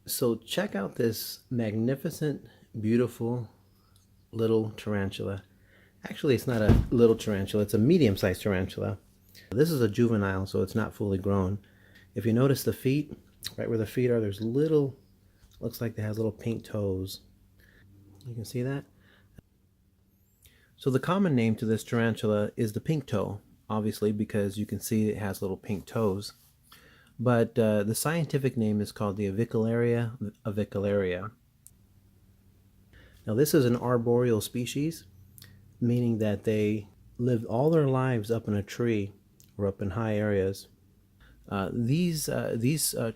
So check out this magnificent, beautiful little tarantula. Actually, it's not a little tarantula, it's a medium-sized tarantula. This is a juvenile, so it's not fully grown. If you notice the feet, right where the feet are, there's little, looks like it has little pink toes. You can see that? So the common name to this tarantula is the pink toe, obviously because you can see it has little pink toes. But the scientific name is called the Avicularia avicularia. Now this is an arboreal species, meaning that they live all their lives up in a tree or up in high areas. These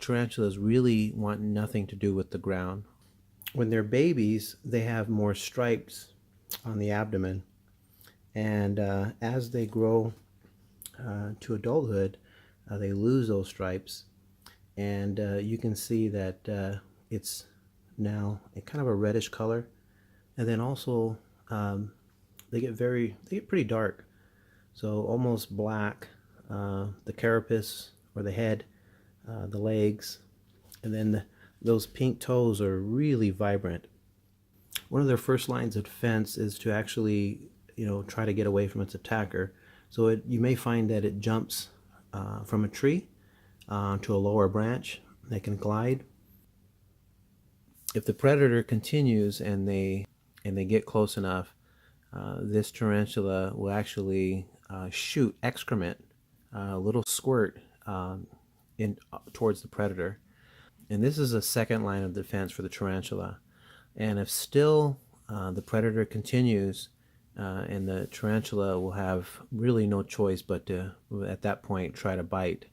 tarantulas really want nothing to do with the ground. When they're babies, they have more stripes on the abdomen, and as they grow to adulthood, they lose those stripes, and you can see that it's now a kind of a reddish color, and then also they get pretty dark, so almost black. The carapace or the head, the legs, and then those pink toes are really vibrant. One of their first lines of defense is to actually, try to get away from its attacker. So you may find that it jumps from a tree to a lower branch. They can glide. If the predator continues and they get close enough, this tarantula will actually shoot excrement, a little squirt towards the predator. And this is a second line of defense for the tarantula. And if still the predator continues, and the tarantula will have really no choice but to, at that point, try to bite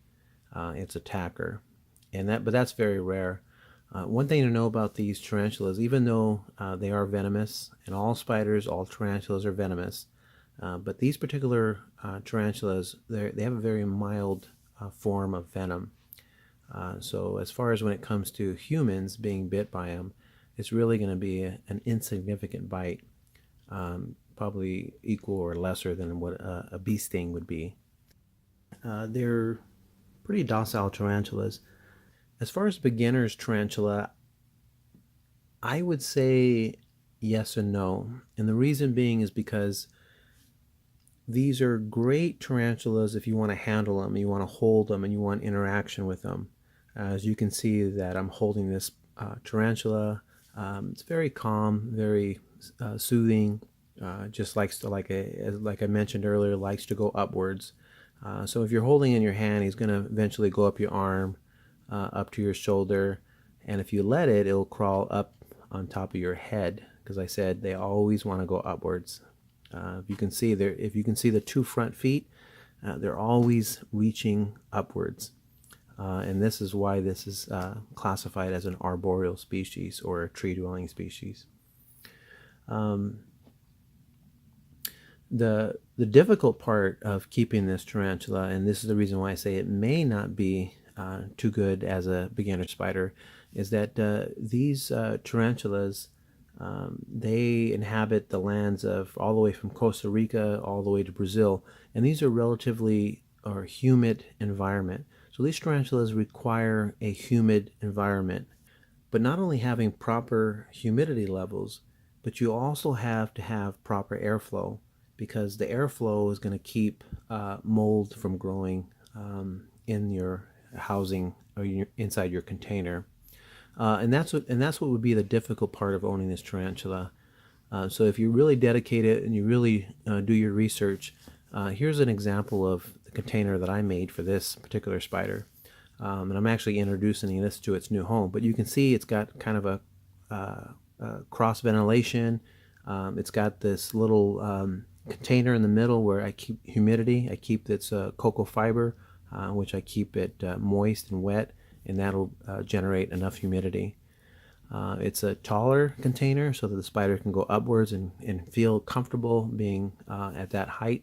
its attacker. But that's very rare. One thing to know about these tarantulas, even though they are venomous, and all spiders, all tarantulas are venomous, but these particular tarantulas, they have a very mild form of venom. So as far as when it comes to humans being bit by them, it's really going to be an insignificant bite, probably equal or lesser than what a bee sting would be. They're pretty docile tarantulas. As far as beginner's tarantula, I would say yes and no. And the reason being is because these are great tarantulas if you want to handle them, you want to hold them, and you want interaction with them. As you can see that I'm holding this tarantula. It's very calm, very soothing. Just likes to, like I mentioned earlier, likes to go upwards. So if you're holding in your hand, he's going to eventually go up your arm, up to your shoulder, and if you let it, it'll crawl up on top of your head. Because I said they always want to go upwards. If you can see the two front feet, they're always reaching upwards. And this is why this is classified as an arboreal species or a tree-dwelling species. The difficult part of keeping this tarantula, and this is the reason why I say it may not be too good as a beginner spider, is that these tarantulas, they inhabit the lands of all the way from Costa Rica all the way to Brazil, and these are relatively or humid environment. So these tarantulas require a humid environment, but not only having proper humidity levels, but you also have to have proper airflow, because the airflow is going to keep mold from growing in your housing or inside your container. And that's what would be the difficult part of owning this tarantula. So if you really dedicate it and you really do your research, here's an example of the container that I made for this particular spider. And I'm actually introducing this to its new home. But you can see it's got kind of a cross ventilation. It's got this little container in the middle where I keep humidity. I keep this cocoa fiber, which I keep it moist and wet, and that'll generate enough humidity. It's a taller container so that the spider can go upwards and feel comfortable being at that height.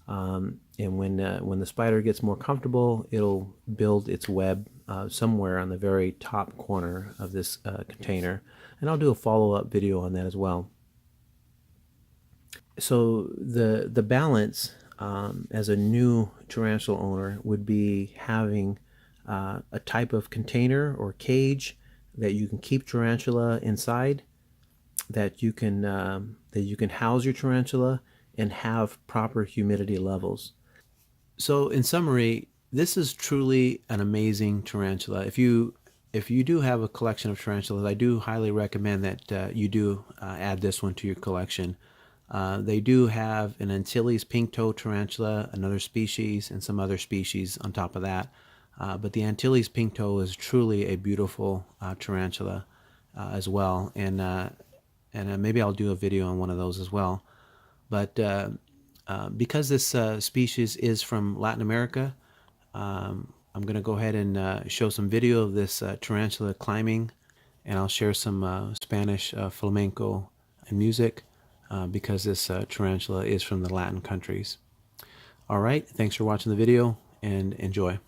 And when the spider gets more comfortable, it'll build its web somewhere on the very top corner of this container. And I'll do a follow-up video on that as well. So the balance as a new tarantula owner would be having a type of container or cage that you can keep tarantula inside, that you can house your tarantula and have proper humidity levels. So in summary, this is truly an amazing tarantula. If you do have a collection of tarantulas, I do highly recommend that you do add this one to your collection. They do have an Antilles pink toe tarantula, another species, and some other species on top of that. But the Antilles pink toe is truly a beautiful tarantula as well, and maybe I'll do a video on one of those as well. But because this species is from Latin America, I'm going to go ahead and show some video of this tarantula climbing, and I'll share some Spanish flamenco and music because this tarantula is from the Latin countries. All right, thanks for watching the video and enjoy.